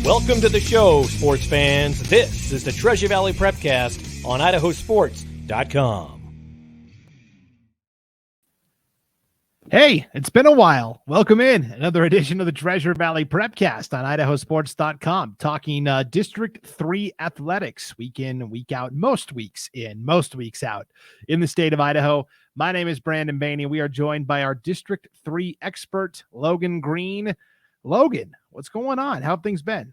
Welcome to the show, sports fans. This is the Treasure Valley Prepcast on IdahoSports.com. Hey, it's been a while. Welcome in another edition of the Treasure Valley Prepcast on IdahoSports.com, talking District 3 athletics week in, week out, most weeks in, most weeks out in the state of Idaho. My name is Brandon Baney. We are joined by our District 3 expert, Logan Green. Logan, what's going on? How have things been?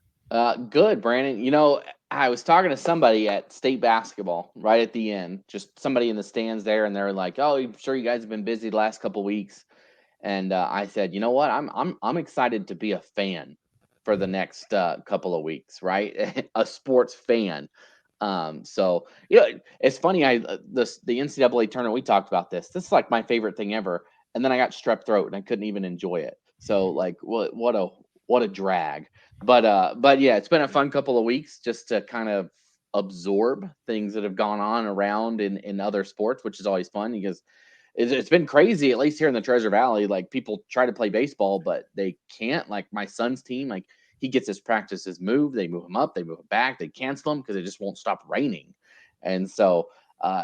Good, Brandon. You know, I was talking to somebody at state basketball right at the end, just somebody in the stands there, and they're like, "Oh, I'm sure you guys have been busy the last couple weeks." And I said, "You know what? I'm excited to be a fan for the next couple of weeks, right? A sports fan." So you know, it's funny. The NCAA tournament, we talked about this. This is like my favorite thing ever, and then I got strep throat and I couldn't even enjoy it. So like, what a drag. But yeah, it's been a fun couple of weeks just to kind of absorb things that have gone on around in other sports, which is always fun because it's been crazy, at least here in the Treasure Valley. Like, people try to play baseball, but they can't. Like, my son's team, like, he gets his practices moved. They move him up, they move him back, they cancel him because it just won't stop raining. And so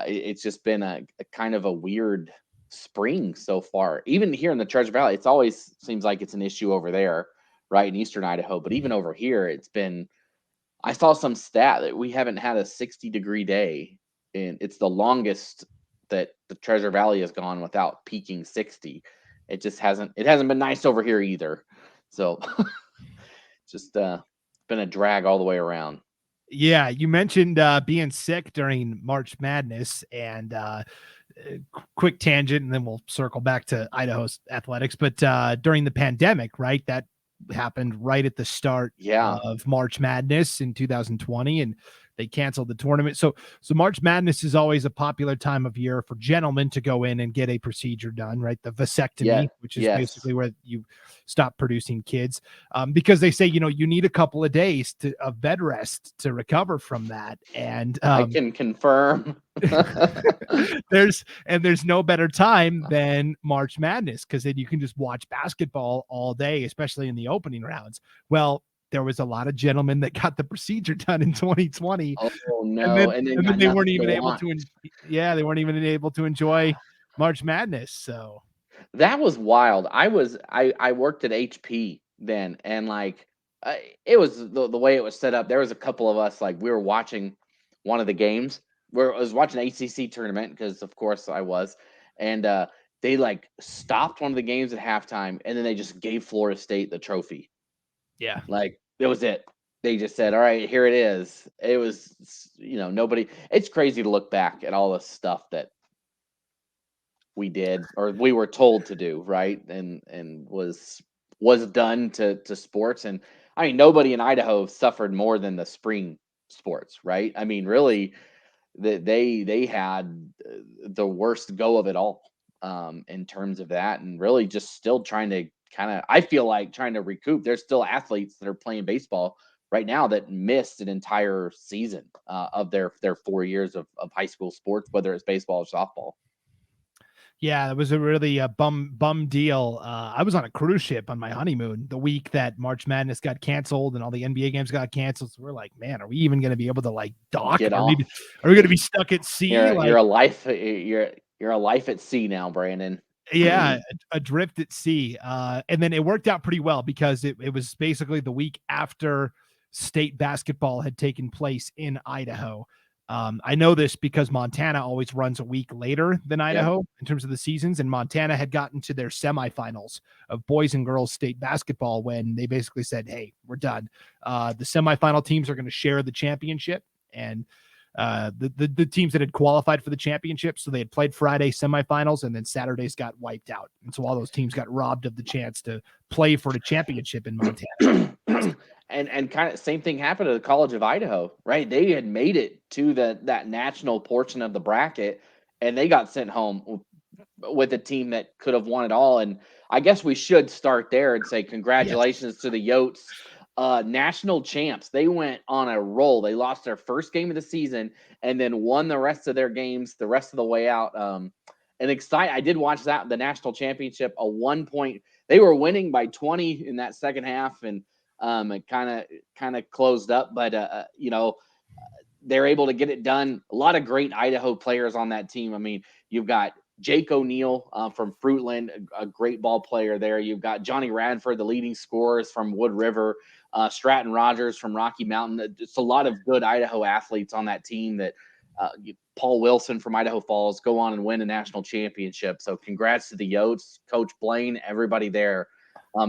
it's just been a kind of a weird spring so far. Even here in the Treasure Valley, it's always seems like it's an issue over there, right, in eastern Idaho. But even over here, it's been, I saw some stat that we haven't had a 60-degree day, and it's the longest that the Treasure Valley has gone without peaking 60. It hasn't been nice over here either. So just been a drag all the way around. Yeah, you mentioned being sick during March Madness, and quick tangent, and then we'll circle back to Idaho's athletics. But during the pandemic, right, that happened right at the start of March Madness in 2020, and they canceled the tournament. So March Madness is always a popular time of year for gentlemen to go in and get a procedure done, right? The vasectomy, which is basically where you stop producing kids, because they say, you know, you need a couple of days of bed rest to recover from that. And I can confirm. there's no better time than March Madness, because then you can just watch basketball all day, especially in the opening rounds. Well, there was a lot of gentlemen that got the procedure done in 2020. Oh no! And then they weren't even able to. They weren't even able to enjoy March Madness. So that was wild. I worked at HP then, and like it was the way it was set up. There was a couple of us, like, we were watching one of the games where I was watching ACC tournament, because of course I was, and they like stopped one of the games at halftime, and then they just gave Florida State the trophy. Yeah. Like, that was it. They just said, "All right, here it is." It was, you know, nobody. It's crazy to look back at all the stuff that we did, or we were told to do, right? And was done to sports. And I mean, nobody in Idaho suffered more than the spring sports, right? I mean, really, they had the worst go of it all, in terms of that, and really just still trying to I feel like trying to recoup. There's still athletes that are playing baseball right now that missed an entire season of their 4 years of high school sports, whether it's baseball or softball. Yeah, it was a really bum deal. I was on a cruise ship on my honeymoon the week that March Madness got canceled and all the NBA games got canceled. So we're like, man, are we even going to be able to like dock? Get are off. we going to be stuck at sea? You're a life. You're a life at sea now, Brandon. Yeah, adrift at sea. And then it worked out pretty well, because it was basically the week after state basketball had taken place in Idaho. I know this because Montana always runs a week later than Idaho in terms of the seasons, and Montana had gotten to their semifinals of boys and girls state basketball when they basically said, "Hey, we're done. The semifinal teams are going to share the championship." And the teams that had qualified for the championship, so they had played Friday semifinals, and then Saturdays got wiped out, and so all those teams got robbed of the chance to play for the championship in Montana. And kind of same thing happened to the College of Idaho, right? They had made it to that national portion of the bracket, and they got sent home with a team that could have won it all. And I guess we should start there and say congratulations to the Yotes, national champs. They went on a roll. They lost their first game of the season and then won the rest of their games the rest of the way out. I did watch the national championship, a 1 point. They were winning by 20 in that second half, and It kind of closed up, but they're able to get it done. A lot of great Idaho players on that team. I mean, you've got Jake O'Neill from Fruitland, a great ball player there. You've got Johnny Radford, the leading scorers from Wood River, Stratton Rogers from Rocky Mountain. It's a lot of good Idaho athletes on that team that Paul Wilson from Idaho Falls go on and win a national championship. So congrats to the Yotes, Coach Blaine, everybody there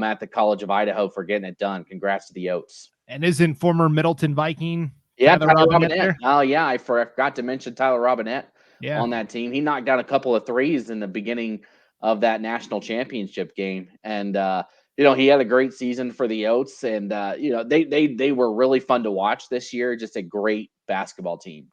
at the College of Idaho for getting it done. Congrats to the Yotes. And isn't former Middleton Viking Tyler Robinette. Oh, yeah. I forgot to mention Tyler Robinette on that team. He knocked down a couple of threes in the beginning of that national championship game. And, he had a great season for the Yotes. And, they were really fun to watch this year. Just a great basketball team.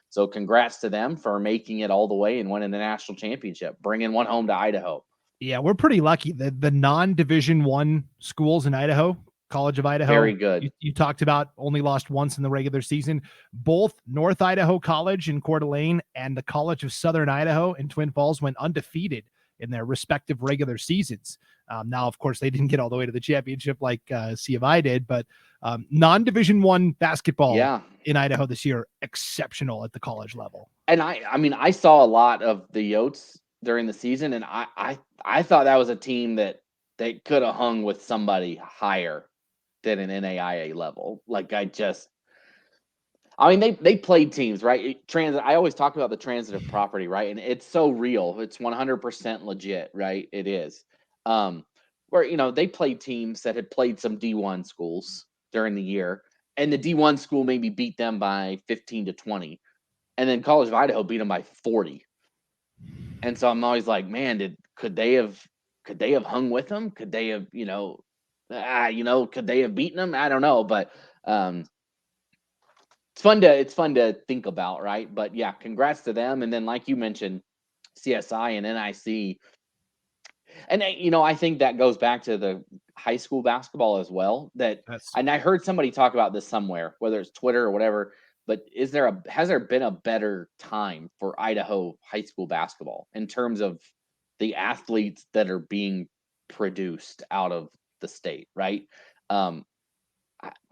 So congrats to them for making it all the way and winning the national championship, bringing one home to Idaho. Yeah, we're pretty lucky. The non-Division I schools in Idaho, College of Idaho. Very good. You talked about only lost once in the regular season. Both North Idaho College in Coeur d'Alene and the College of Southern Idaho in Twin Falls went undefeated in their respective regular seasons. Now, of course, they didn't get all the way to the championship like C of I did, but non-Division I basketball in Idaho this year, exceptional at the college level. And I saw a lot of the Yotes during the season, and I thought that was a team that they could have hung with somebody higher than an NAIA level. Like they played teams, right? I always talk about the transitive property, right? And it's so real. It's 100% legit, right? It is. Where, they played teams that had played some D1 schools during the year, and the D1 school maybe beat them by 15 to 20. And then College of Idaho beat them by 40. And so I'm always like, man, could they have hung with them? Could they have, could they have beaten them? I don't know, but it's fun to think about, right? But yeah, congrats to them. And then, like you mentioned, CSI and NIC. And I think that goes back to the high school basketball as well. And I heard somebody talk about this somewhere, whether it's Twitter or whatever. But has there been a better time for Idaho high school basketball in terms of the athletes that are being produced out of the state, right? I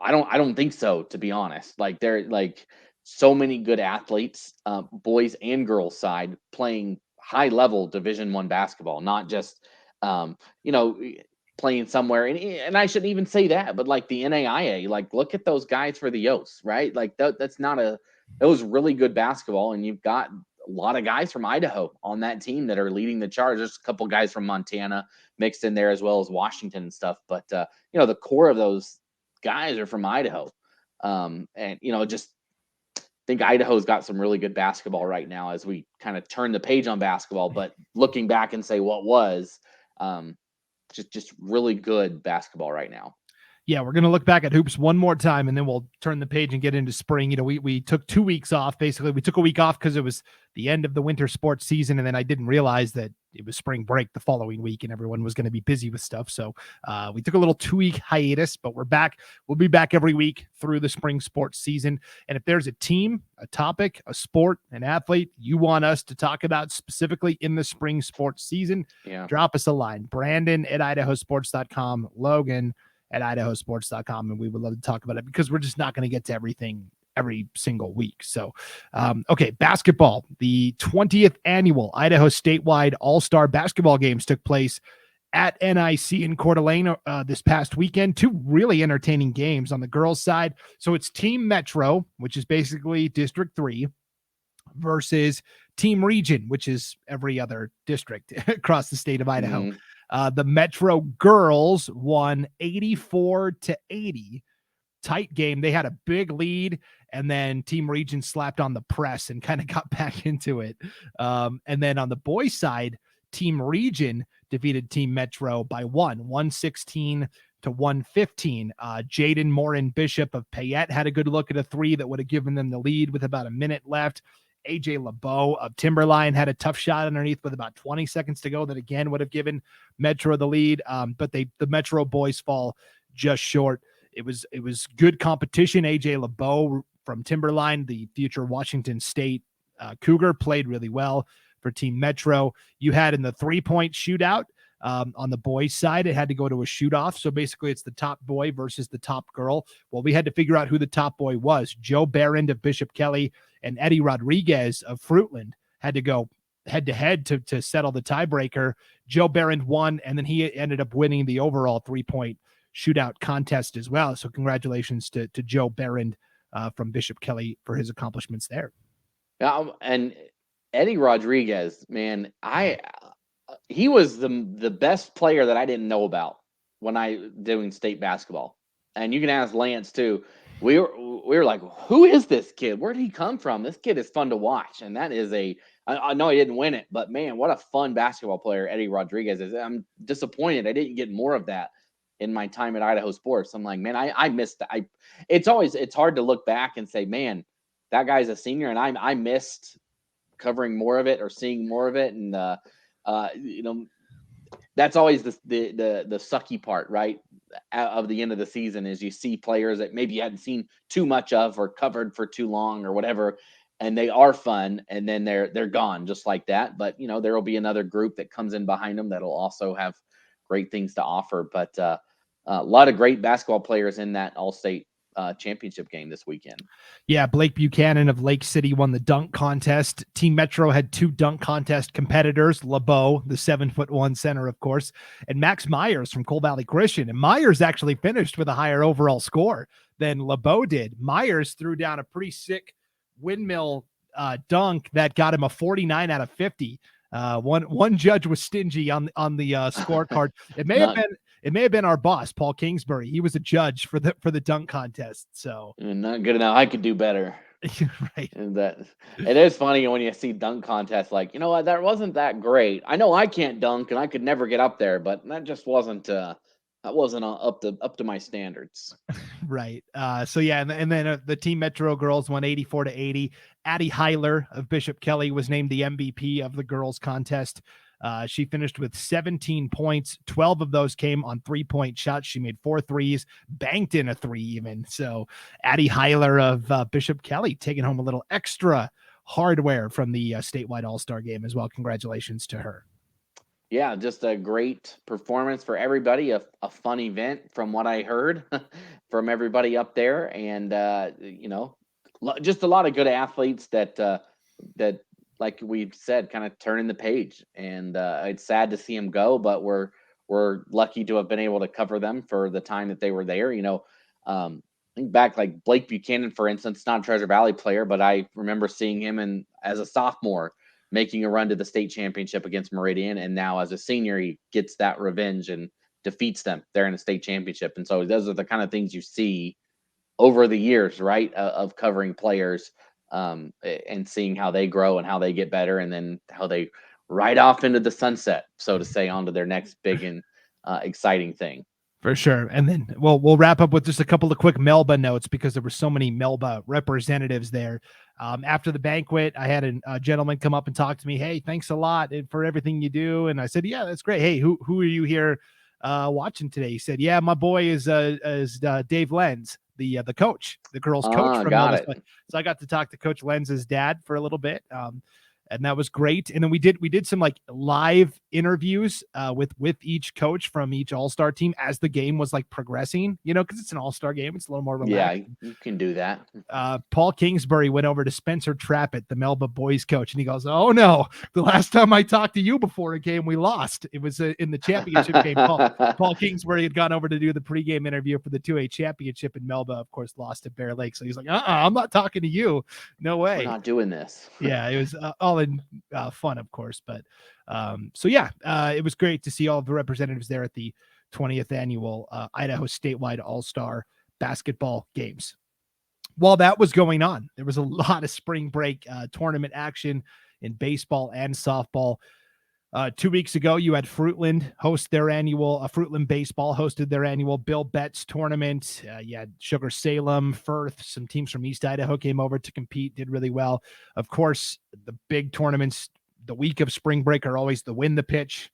don't think so, to be honest. Like, there are like so many good athletes, boys and girls side, playing high level Division I basketball, not just playing somewhere. And I shouldn't even say that, but like the NAIA, like look at those guys for the Yotes, right? Like that was really good basketball, and you've got a lot of guys from Idaho on that team that are leading the charge. There's a couple guys from Montana mixed in there as well as Washington and stuff. But the core of those guys are from Idaho. Just think Idaho's got some really good basketball right now as we kind of turn the page on basketball, but looking back and say what was just really good basketball right now. Yeah, we're going to look back at hoops one more time, and then we'll turn the page and get into spring. We took 2 weeks off. Basically, we took a week off because it was the end of the winter sports season, and then I didn't realize that it was spring break the following week, and everyone was going to be busy with stuff. So we took a little 2-week hiatus, but we're back. We'll be back every week through the spring sports season. And if there's a team, a topic, a sport, an athlete you want us to talk about specifically in the spring sports season, drop us a line. Brandon at IdahoSports.com, Logan at IdahoSports.com, and we would love to talk about it because we're just not going to get to everything every single week. So, okay, basketball. The 20th annual Idaho statewide all-star basketball games took place at NIC in Coeur d'Alene this past weekend. 2 really entertaining games on the girls' side. So it's Team Metro, which is basically District 3, versus Team Region, which is every other district across the state of Idaho. Mm-hmm. The Metro girls won 84-80. Tight game. They had a big lead, and then Team Region slapped on the press and kind of got back into it. And then on the boys' side, Team Region defeated Team Metro by 116-115. Jaden Morin Bishop of Payette had a good look at a 3 that would have given them the lead with about a minute left. AJ LeBeau of Timberline had a tough shot underneath with about 20 seconds to go that again would have given Metro the lead. But the Metro boys fall just short. It was good competition. AJ LeBeau from Timberline, the future Washington State Cougar, played really well for Team Metro. You had in the 3-point shootout, On the boys' side, it had to go to a shoot-off. So basically, it's the top boy versus the top girl. Well, we had to figure out who the top boy was. Joe Barrand of Bishop Kelly and Eddie Rodriguez of Fruitland had to go head-to-head to settle the tiebreaker. Joe Barrand won, and then he ended up winning the overall 3-point shootout contest as well. So congratulations to Joe Barrand from Bishop Kelly for his accomplishments there. And Eddie Rodriguez, man, he was the best player that I didn't know about when I doing state basketball. And you can ask Lance too. We were like, who is this kid? Where did he come from? This kid is fun to watch. And that is I know he didn't win it, but man, what a fun basketball player Eddie Rodriguez is. I'm disappointed I didn't get more of that in my time at Idaho Sports. I'm like, man, I missed that. It's hard to look back and say, man, that guy's a senior, and I missed covering more of it or seeing more of it. And that's always the sucky part, right? Of the end of the season is you see players that maybe you hadn't seen too much of or covered for too long or whatever, and they are fun, and then they're gone just like that. But there will be another group that comes in behind them that'll also have great things to offer. But a lot of great basketball players in that all-state championship game this weekend. Yeah, Blake Buchanan of Lake City won the dunk contest. Team Metro had 2 dunk contest competitors, LeBeau, the 7'1" center, of course, and Max Myers from Coal Valley Christian. And Myers actually finished with a higher overall score than LeBeau did. Myers threw down a pretty sick windmill dunk that got him a 49 out of 50. One judge was stingy on the scorecard. It may have been our boss, Paul Kingsbury. He was a judge for the dunk contest. So not good enough. I could do better. Right. And that it is funny when you see dunk contests like, you know what, that wasn't that great. I know I can't dunk and I could never get up there, but that just wasn't up to my standards. Right. So yeah, and then the Team Metro girls won 84-80. Addie Heiler of Bishop Kelly was named the MVP of the girls contest. She finished with 17 points. 12 of those came on 3-point shots. She made 4 threes, banked in a 3 even. So Addie Heiler of Bishop Kelly taking home a little extra hardware from the statewide all-star game as well. Congratulations to her. Yeah, just a great performance for everybody. A fun event from what I heard from everybody up there. And, just a lot of good athletes that like we've said, kind of turning the page. And it's sad to see them go, but we're lucky to have been able to cover them for the time that they were there. Think back like Blake Buchanan, for instance, not a Treasure Valley player, but I remember seeing him as a sophomore making a run to the state championship against Meridian. And now as a senior, he gets that revenge and defeats them there in the state championship. And so those are the kind of things you see over the years, right, of covering players and seeing how they grow and how they get better, and then how they ride off into the sunset, so to say, onto their next big and exciting thing. For sure. And then we'll wrap up with just a couple of quick Melba notes because there were so many Melba representatives there. After the banquet, I had a gentleman come up and talk to me. Hey, thanks a lot for everything you do. And I said, yeah, that's great. Hey, who are you here watching today? He said, yeah, my boy is Dave Lenz, the coach, the girls coach from Melba. So I got to talk to Coach Lenz's dad for a little bit. And that was great. And then we did some like live interviews with each coach from each all-star team as the game was like progressing, because it's an all-star game. It's a little more relaxed. Yeah, you can do that. Paul Kingsbury went over to Spencer Trappett, the Melba boys coach, and he goes, oh no, the last time I talked to you before a game, we lost. It was in the championship game. Paul Kingsbury had gone over to do the pregame interview for the 2A championship, and Melba, of course, lost at Bear Lake. So he's like, I'm not talking to you. No way. We're not doing this. Yeah, it was all in fun, of course. But it was great to see all of the representatives there at the 20th annual Idaho statewide all-star basketball games. While that was going on, there was a lot of spring break tournament action in baseball and softball. 2 weeks ago, you had Fruitland host their annual, Fruitland Baseball hosted their annual Bill Betts tournament. You had Sugar Salem, Firth, some teams from East Idaho came over to compete, did really well. Of course, the big tournaments, the week of spring break, are always the Win the Pitch,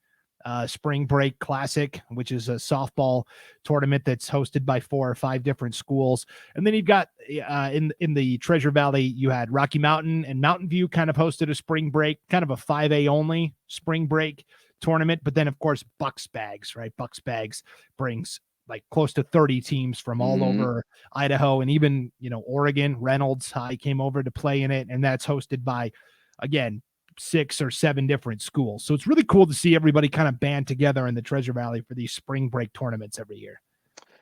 Spring Break Classic, which is a softball tournament that's hosted by 4 or 5 different schools. And then you've got in the Treasure Valley, you had Rocky Mountain and Mountain View kind of hosted a spring break, kind of a 5A only spring break tournament. But then, of course, Bucks Bags, right? Bucks Bags brings like close to 30 teams from all over Idaho, and even, Oregon. Reynolds High came over to play in it, and that's hosted by, again, 6 or 7 different schools. So it's really cool to see everybody kind of band together in the Treasure Valley for these spring break tournaments every year.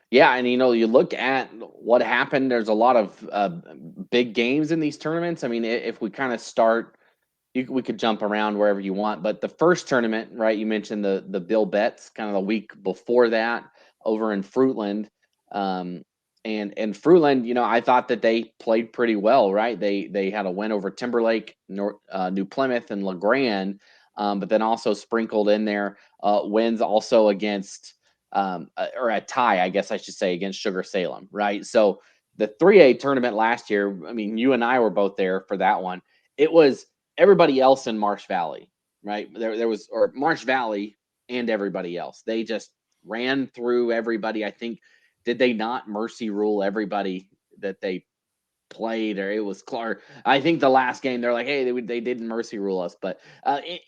Yeah, and you look at what happened. There's a lot of big games in these tournaments. I mean, if we kind of start, we could jump around wherever you want. But the first tournament, right? You mentioned the Bill Betts, kind of the week before that, over in Fruitland. And Fruitland, I thought that they played pretty well, right? They had a win over Timberlake, New Plymouth, and LeGrand, but then also sprinkled in there wins also against or a tie, I guess I should say, against Sugar Salem, right? So the 3A tournament last year, I mean, you and I were both there for that one. It was everybody else in Marsh Valley, right? There was, or Marsh Valley and everybody else. They just ran through everybody. I think, did they not mercy rule everybody that they played, or it was Clark? I think the last game they're like, hey, they didn't mercy rule us. But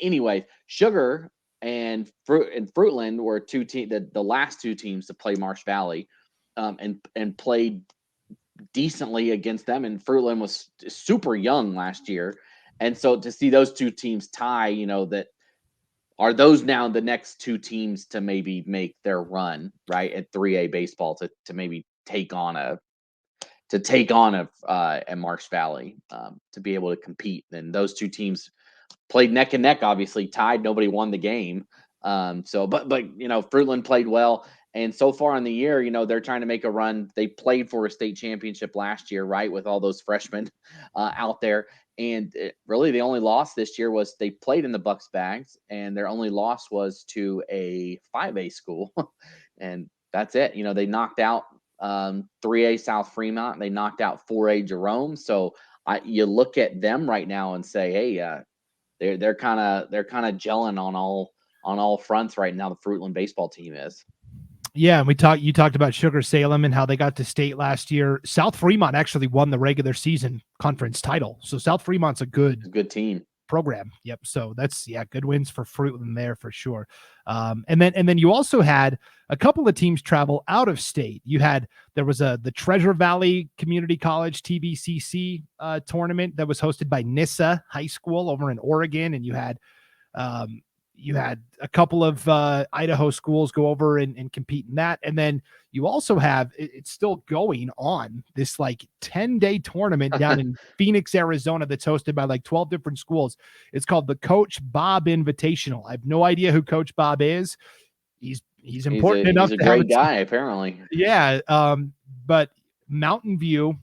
anyway, Sugar and Fruitland were the last 2 teams to play Marsh Valley, and played decently against them. And Fruitland was super young last year, and so to see those 2 teams tie, that are those now the next 2 teams to maybe make their run, right, at 3A baseball to maybe take on a Marsh Valley, to be able to compete. And those 2 teams played neck and neck, obviously tied. Nobody won the game. But Fruitland played well. And so far in the year, they're trying to make a run. They played for a state championship last year, right, with all those freshmen out there. And really, the only loss this year was they played in the Bucks Bags, and their only loss was to a 5A school. And that's it. They knocked out 3A South Fremont. They knocked out 4A Jerome. So you look at them right now and say, hey, they're kind of gelling on all fronts right now. The Fruitland baseball team is. Yeah, and you talked about Sugar Salem and how they got to state last year. South Fremont actually won the regular season conference title. So South Fremont's a good team program. Yep. So that's good wins for Fruitland there for sure. And then you also had a couple of teams travel out of state. There was the Treasure Valley Community College TVCC tournament that was hosted by Nissa High School over in Oregon, and you had a couple of Idaho schools go over and compete in that. And then you also have, it's still going on, this like 10-day tournament down in Phoenix, Arizona, that's hosted by like 12 different schools. It's called the Coach Bob Invitational. I have no idea who Coach Bob is. He's important enough. He's a great guy, apparently. Yeah. But Mountain View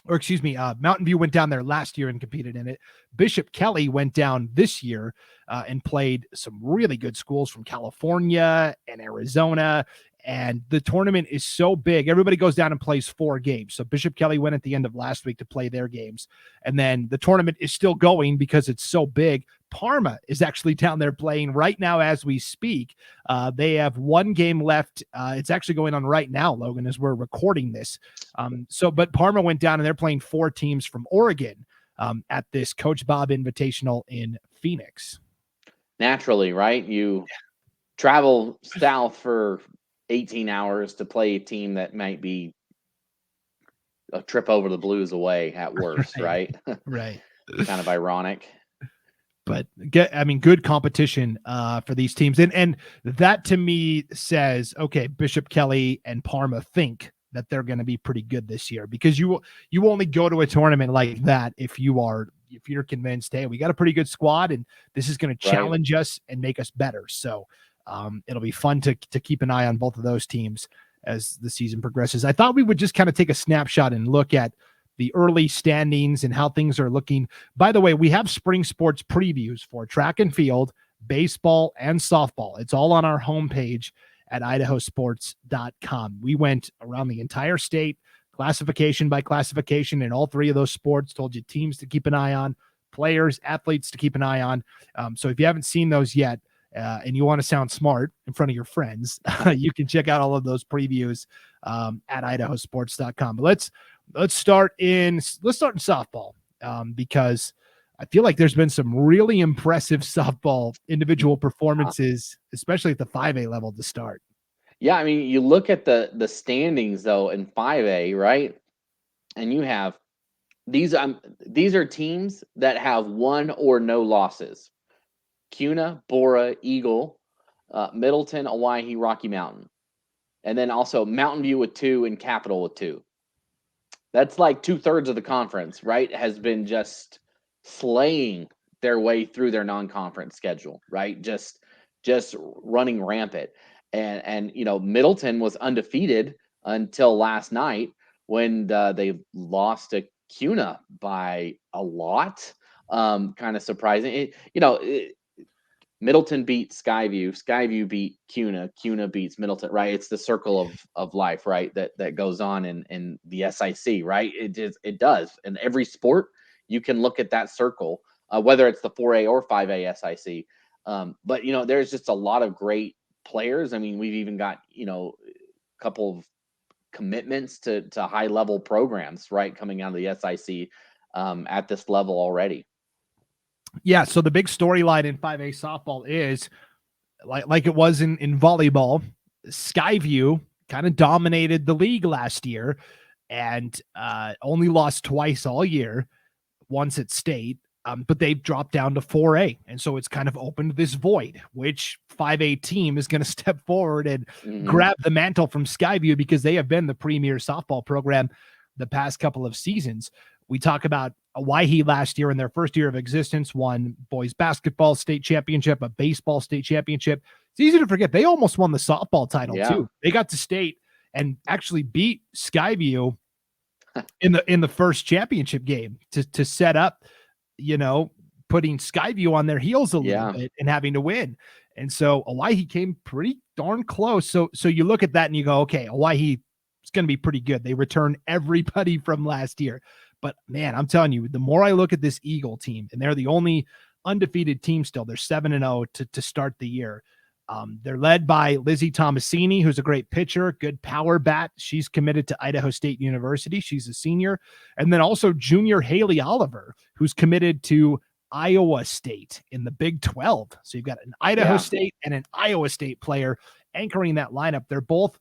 went down there last year and competed in it. Bishop Kelly went down this year and played some really good schools from California and Arizona. And the tournament is so big. Everybody goes down and plays 4 games. So Bishop Kelly went at the end of last week to play their games. And then the tournament is still going because it's so big. Parma is actually down there playing right now as we speak. They have 1 game left. It's actually going on right now, Logan, as we're recording this. But Parma went down and they're playing 4 teams from Oregon at this Coach Bob Invitational in Phoenix. Naturally, right? You travel south for 18 hours to play a team that might be a trip over the blues away at worst, right? Right. Kind of ironic. But good competition for these teams. And that to me says, okay, Bishop Kelly and Parma think that they're going to be pretty good this year, because you only go to a tournament like that if you're convinced, hey, we got a pretty good squad and this is going to challenge us and make us better. So it'll be fun to keep an eye on both of those teams as the season progresses. I thought we would just kind of take a snapshot and look at the early standings and how things are looking. By the way, we have spring sports previews for track and field, baseball, and softball. It's all on our homepage at IdahoSports.com. We went around the entire state, classification by classification, in all 3 of those sports, told you teams to keep an eye on, players, athletes to keep an eye on. So if you haven't seen those yet, and you want to sound smart in front of your friends, you can check out all of those previews at IdahoSports.com. But let's start in softball because I feel like there's been some really impressive softball individual performances, especially at the 5A level to start. Yeah, I mean, you look at the standings though in 5A, right? And you have these are teams that have one or no losses. Cuna, Bora, Eagle, Middleton, Owyhee, Rocky Mountain. And then also Mountain View with 2 and Capital with 2. That's like 2/3 of the conference, right? Has been just slaying their way through their non-conference schedule, right? Just running rampant. And Middleton was undefeated until last night when they lost to Cuna by a lot. Kind of surprising. Middleton beat Skyview. Skyview beat Cuna. Cuna beats Middleton. Right? It's the circle of life, right? That goes on in the SIC, right? It does. In every sport, you can look at that circle, whether it's the 4A or 5A SIC. But there's just a lot of great players. I mean, we've even got a couple of commitments to high level programs, right, coming out of the SIC at this level already. Yeah, so the big storyline in 5A softball is like it was in volleyball. Skyview kind of dominated the league last year and only lost twice all year, once at state, but they've dropped down to 4A. And so it's kind of opened this void, which 5A team is going to step forward and grab the mantle from Skyview because they have been the premier softball program the past couple of seasons. We talk about Owyhee last year in their first year of existence, won boys basketball state championship, a baseball state championship. It's easy to forget they almost won the softball title too. They got to state and actually beat Skyview in the first championship game to set up, putting Skyview on their heels a little bit and having to win. And so Owyhee came pretty darn close. So you look at that and you go, okay, Owyhee is going to be pretty good. They return everybody from last year. But man, I'm telling you, the more I look at this Eagle team, and they're the only undefeated team still, they're 7-0 to start the year. They're led by Lizzie Tomasini, who's a great pitcher, good power bat. She's committed to Idaho State University. She's a senior. And then also junior Haley Oliver, who's committed to Iowa State in the Big 12. So you've got an Idaho State and an Iowa State player anchoring that lineup. They're both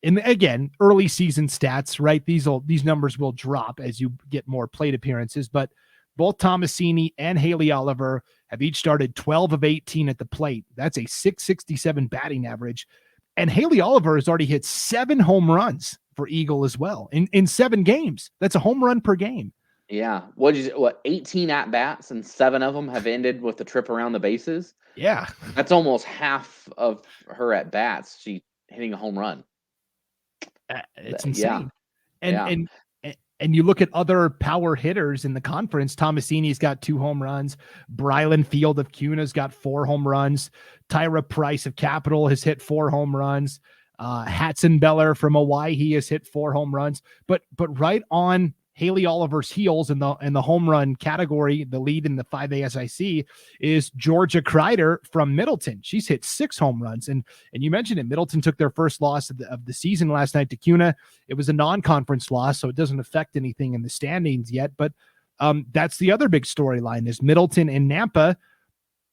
again, early season stats, right? These numbers will drop as you get more plate appearances, but both Tomasini and Haley Oliver have each started 12 of 18 at the plate. That's a .667 batting average. And Haley Oliver has already hit 7 home runs for Eagle as well in 7 games. That's a home run per game. Yeah. 18 at bats and 7 of them have ended with a trip around the bases. Yeah. That's almost half of her at bats. She hitting a home run. It's insane. And you look at other power hitters in the conference. Tomasini's got 2 home runs. Brylan Field of Cuna's got 4 home runs. Tyra Price of Capital has hit 4 home runs. Hatzenbeller from Owyhee has hit 4 home runs. But right on Haley Oliver's heels in the home run category, the lead in the 5A SIC is Georgia Kreider from Middleton. She's hit 6 home runs. And you mentioned it, Middleton took their first loss of the season last night to Cuna. It was a non-conference loss, so it doesn't affect anything in the standings yet. But that's the other big storyline is Middleton and Nampa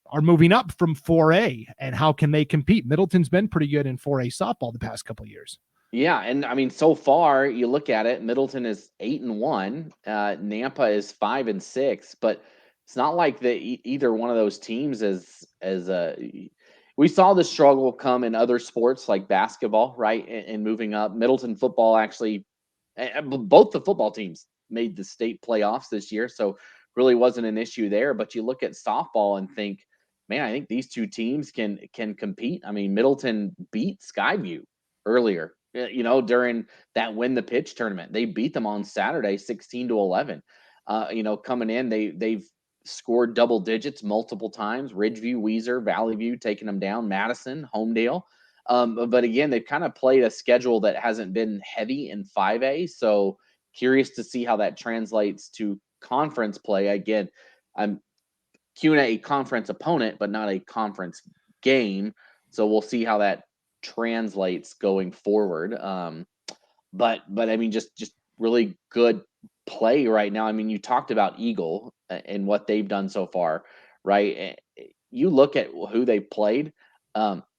are moving up from 4A. And how can they compete? Middleton's been pretty good in 4A softball the past couple of years. Yeah, and I mean, so far you look at it, Middleton is 8-1, Nampa is 5-6, but it's not like either one of those teams we saw the struggle come in other sports like basketball, right? And moving up, Middleton football actually, both the football teams made the state playoffs this year, so really wasn't an issue there. But you look at softball and think, man, I think these two teams can compete. I mean, Middleton beat Skyview earlier. During that win the pitch tournament, they beat them on Saturday, 16-11. Coming in, they've scored double digits multiple times. Ridgeview, Weiser, Valley View taking them down, Madison, Homedale. But again, they've kind of played a schedule that hasn't been heavy in 5A. So curious to see how that translates to conference play. Again, I'm Cuna a conference opponent, but not a conference game. So we'll see how that translates going forward. But I mean, just really good play right now. I mean, you talked about Eagle and what they've done so far, right? You look at who they played.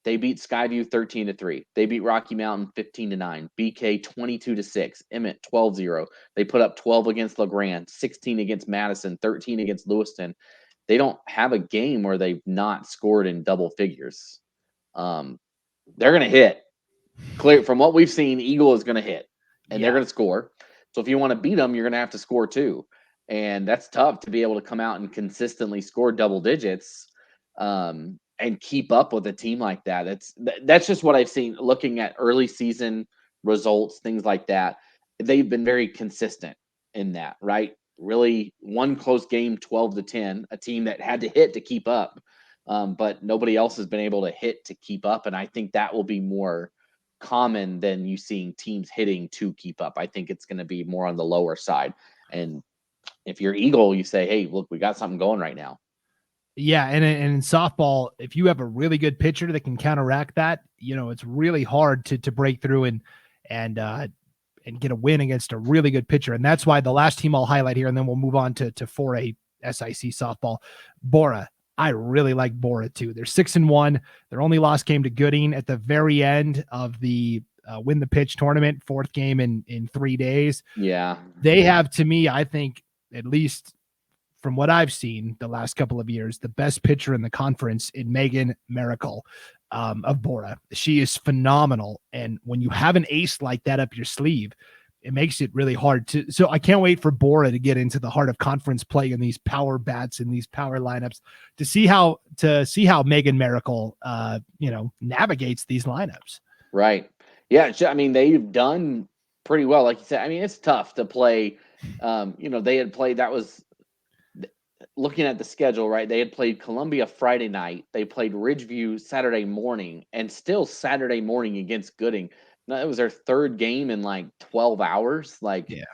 They beat Skyview 13-3. They beat Rocky Mountain 15-9. BK 22-6. Emmett 12-0. They put up 12 against LeGrand, 16 against Madison, 13 against Lewiston. They don't have a game where they've not scored in double figures. They're going to hit. Clear from what we've seen, Eagle is going to hit, and they're going to score. So if you want to beat them, you're going to have to score too, and that's tough to be able to come out and consistently score double digits and keep up with a team like that. That's just what I've seen looking at early season results, things like that. They've been very consistent in that, right? Really, one close game, 12-10, a team that had to hit to keep up, but nobody else has been able to hit to keep up, and I think that will be more common than you seeing teams hitting to keep up. I think it's going to be more on the lower side. And if you're Eagle, you say, hey, look, we got something going right now. Yeah, and in softball, if you have a really good pitcher that can counteract that, it's really hard to break through and get a win against a really good pitcher. And that's why the last team I'll highlight here, and then we'll move on to 4A SIC softball, Bora. I really like Bora too. They're 6-1. Their only loss came to Gooding at the very end of the win the pitch tournament, fourth game in 3 days. Yeah. They have, to me, I think, at least from what I've seen the last couple of years, the best pitcher in the conference in Megan Miracle of Bora. She is phenomenal. And when you have an ace like that up your sleeve, it makes it really hard to. So I can't wait for Bora to get into the heart of conference play in these power bats and these power lineups to see how Megan Miracle, navigates these lineups. Right. Yeah. I mean, they've done pretty well. Like you said, I mean, it's tough to play. They had played, that was looking at the schedule, right? They had played Columbia Friday night. They played Ridgeview Saturday morning, and still Saturday morning against Gooding. It was their third game in like 12 hours. Like, yeah,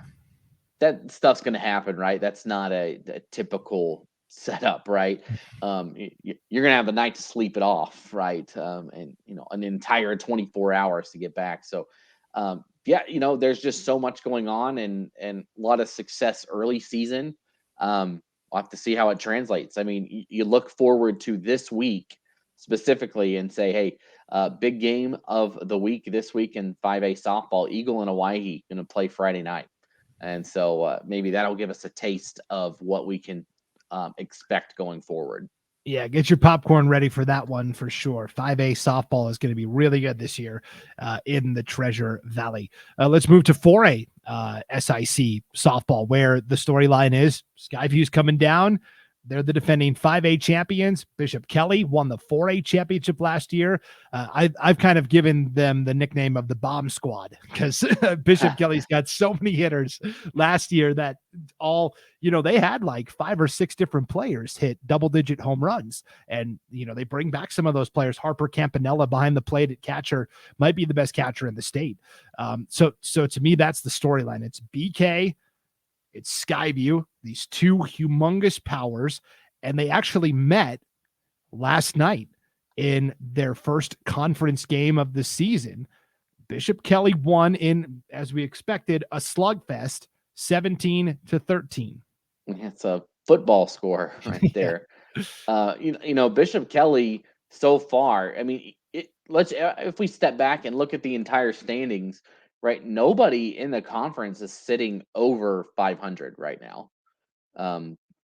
that stuff's going to happen, right? That's not a typical setup, right? You're going to have a night to sleep it off, right? And an entire 24 hours to get back. So, there's just so much going on and a lot of success early season. We'll have to see how it translates. I mean, you look forward to this week specifically and say, hey, big game of the week this week in 5A softball. Eagle and Hawaii going to play Friday night. And so maybe that'll give us a taste of what we can expect going forward. Yeah, get your popcorn ready for that one for sure. 5A softball is going to be really good this year in the Treasure Valley. Let's move to 4A SIC softball, where the storyline is Skyview's coming down. They're the defending 5A champions. Bishop Kelly won the 4A championship last year. I've kind of given them the nickname of the bomb squad because Bishop Kelly's got so many hitters last year that all, they had like 5 or 6 different players hit double-digit home runs. And, they bring back some of those players. Harper Campanella behind the plate at catcher might be the best catcher in the state. So to me, that's the storyline. It's BK, it's Skyview, these two humongous powers, and they actually met last night in their first conference game of the season. Bishop Kelly won in, as we expected, a slugfest, 17-13. It's a football score right there. Bishop Kelly so far, I mean, if we step back and look at the entire standings, right? Nobody in the conference is sitting over 500 right now.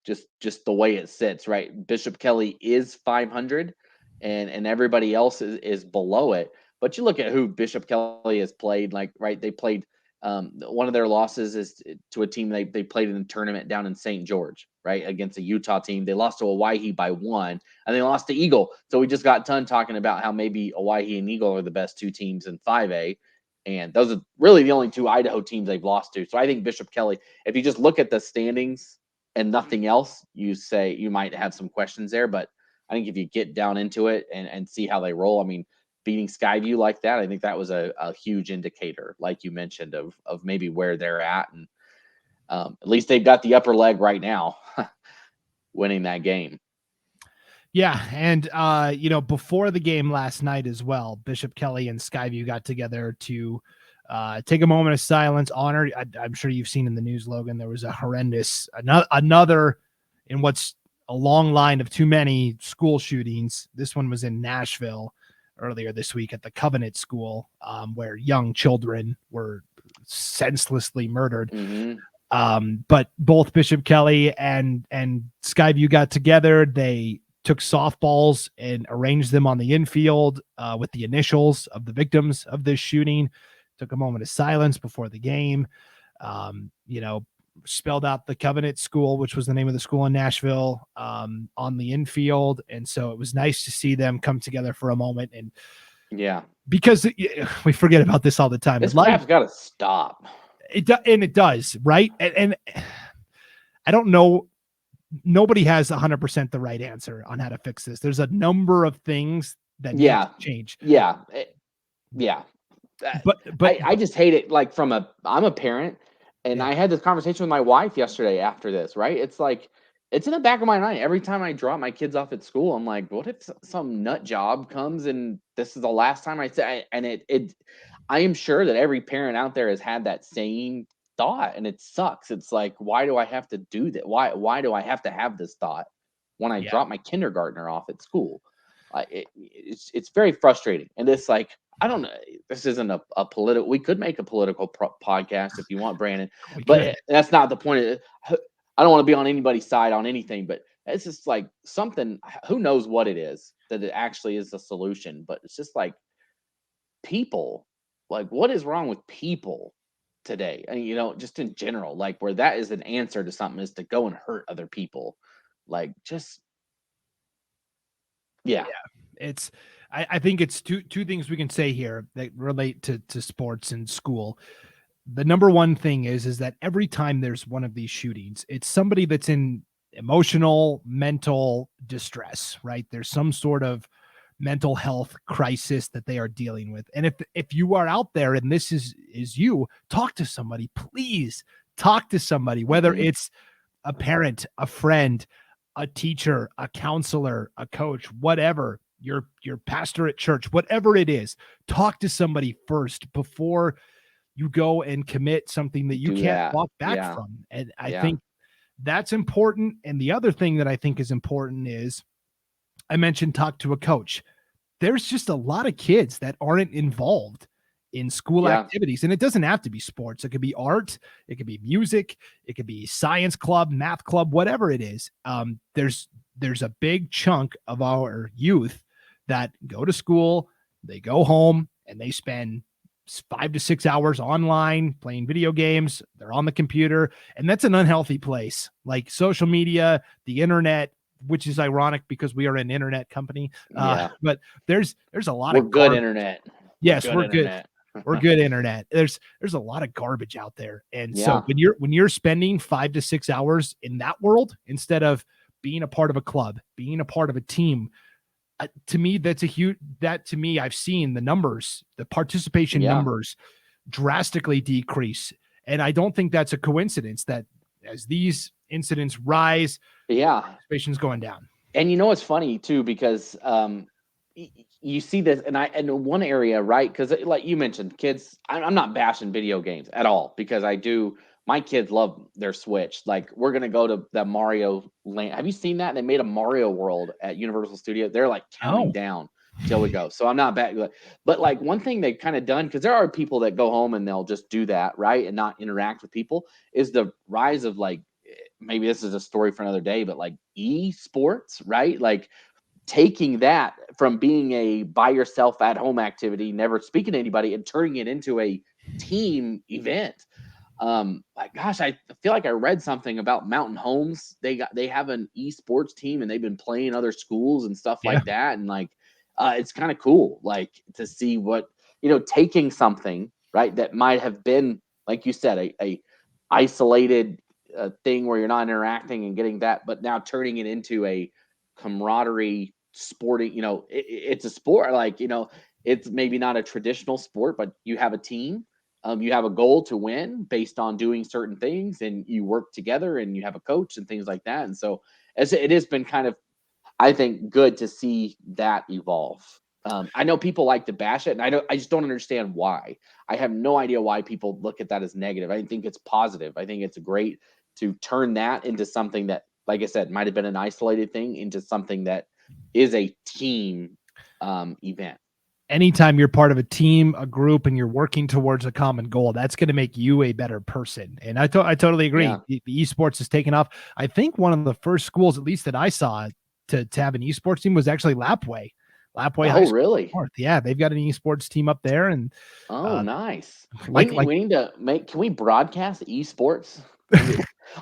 Just the way it sits, right? Bishop Kelly is 500 and everybody else is below it. But you look at who Bishop Kelly has played, like, right? They played one of their losses is to a team they played in the tournament down in St. George, right? Against a Utah team. They lost to Hawaii by 1, and they lost to Eagle. So we just got done talking about how maybe Hawaii and Eagle are the best 2 teams in 5A. And those are really the only 2 Idaho teams they've lost to. So I think Bishop Kelly, if you just look at the standings and nothing else, you say you might have some questions there. But I think if you get down into it and see how they roll, I mean, beating Skyview like that, I think that was a huge indicator, like you mentioned, of maybe where they're at. And at least they've got the upper leg right now, winning that game. Yeah, and before the game last night as well, Bishop Kelly and Skyview got together to take a moment of silence, honor. I'm sure you've seen in the news, Logan, there was a horrendous another in what's a long line of too many school shootings. This one was in Nashville earlier this week at the Covenant School, where young children were senselessly murdered. But both Bishop Kelly and Skyview got together. They took softballs and arranged them on the infield with the initials of the victims of this shooting. Took a moment of silence before the game. Spelled out the Covenant School, which was the name of the school in Nashville, on the infield. And so it was nice to see them come together for a moment. And yeah, because we forget about this all the time. This crap's got to stop. It does, right? And I don't know. Nobody has 100% the right answer on how to fix this. There's a number of things that need to change. Yeah. But I just hate it. Like I'm a parent, and I had this conversation with my wife yesterday after this, right? It's like, it's in the back of my mind. Every time I drop my kids off at school, I'm like, what if some nut job comes and this is the last time I say, and I am sure that every parent out there has had that same thought, and it sucks. It's like, why do I have to do that? Why do I have to have this thought when I drop my kindergartner off at school? It's very frustrating. And it's like, I don't know. This isn't a political. We could make a political podcast if you want, Brandon, but that's not the point. I don't want to be on anybody's side on anything, but it's just like something. Who knows what it is that it actually is a solution? But it's just like people. Like, what is wrong with people today? And just in general, like where that is an answer to something is to go and hurt other people. Like, just yeah. It's. I think it's two things we can say here that relate to sports and school. The number one thing is that every time there's one of these shootings, it's somebody that's in emotional, mental distress, right? There's some sort of mental health crisis that they are dealing with. And if you are out there and this is you, talk to somebody, please talk to somebody, whether it's a parent, a friend, a teacher, a counselor, a coach, whatever, your pastor at church, whatever it is, talk to somebody first before you go and commit something that you can't walk back from. And I think that's important. And the other thing that I think is important is, I mentioned talk to a coach. There's just a lot of kids that aren't involved in school activities. And it doesn't have to be sports. It could be art. It could be music. It could be science club, math club, whatever it is. There's a big chunk of our youth that go to school, they go home, and they spend 5 to 6 hours online playing video games. They're on the computer, and that's an unhealthy place. Like social media, the internet, which is ironic because we are an internet company. But there's a lot of good internet. Yes, we're good. We're good internet. There's a lot of garbage out there. And so when you're spending 5 to 6 hours in that world, instead of being a part of a club, being a part of a team, to me, I've seen the numbers, the participation numbers drastically decrease. And I don't think that's a coincidence that as these incidents rise, participation's going down. And it's funny too, because you see this, and one area, right? Because like you mentioned, kids, I'm not bashing video games at all, because my kids love their Switch. Like, we're going to go to that Mario land. Have you seen that? They made a Mario world at Universal Studios. They're like counting down till we go. So I'm not bad. But like, one thing they've kind of done, because there are people that go home and they'll just do that, right? And not interact with people, is the rise of, like, maybe this is a story for another day, but like esports, right? Like, taking that from being a by yourself at home activity, never speaking to anybody, and turning it into a team event. Like, gosh, I feel like I read something about Mountain Homes. They have an esports team, and they've been playing other schools and stuff like that. And like, it's kind of cool, like, to see what, taking something, right, that might have been, like you said, a isolated thing where you're not interacting and getting that, but now turning it into a camaraderie sporting, it's a sport, like, it's maybe not a traditional sport, but you have a team. You have a goal to win based on doing certain things, and you work together, and you have a coach and things like that. And so it has been kind of, I think good to see that evolve. I know people like to bash it, and I just don't understand why. I have no idea why people look at that as negative. I think it's positive. I think it's great to turn that into something that, like I said, might have been an isolated thing into something that is a team event. Anytime you're part of a team, a group, and you're working towards a common goal, that's going to make you a better person. And I totally agree. Yeah. The esports has taken off. I think one of the first schools, at least that I saw, to have an esports team was actually Lapway. Lapway High Oh, School really? North. Yeah, they've got an esports team up there, and Oh, nice. like we need to make. Can we broadcast esports?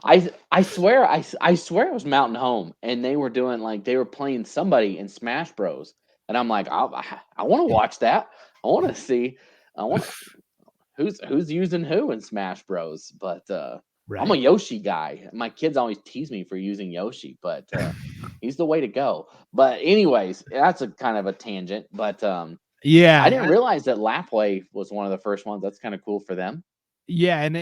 I swear I swear it was Mountain Home, and they were doing like they were playing somebody in Smash Bros. And I'm like, I want to watch that. I want to see. I want who's using who in Smash Bros. But I'm a right. Yoshi guy. My kids always tease me for using Yoshi, but he's the way to go. But anyways, that's a kind of a tangent. But Yeah, I didn't realize that Lapway was one of the first ones. That's kind of cool for them. yeah, and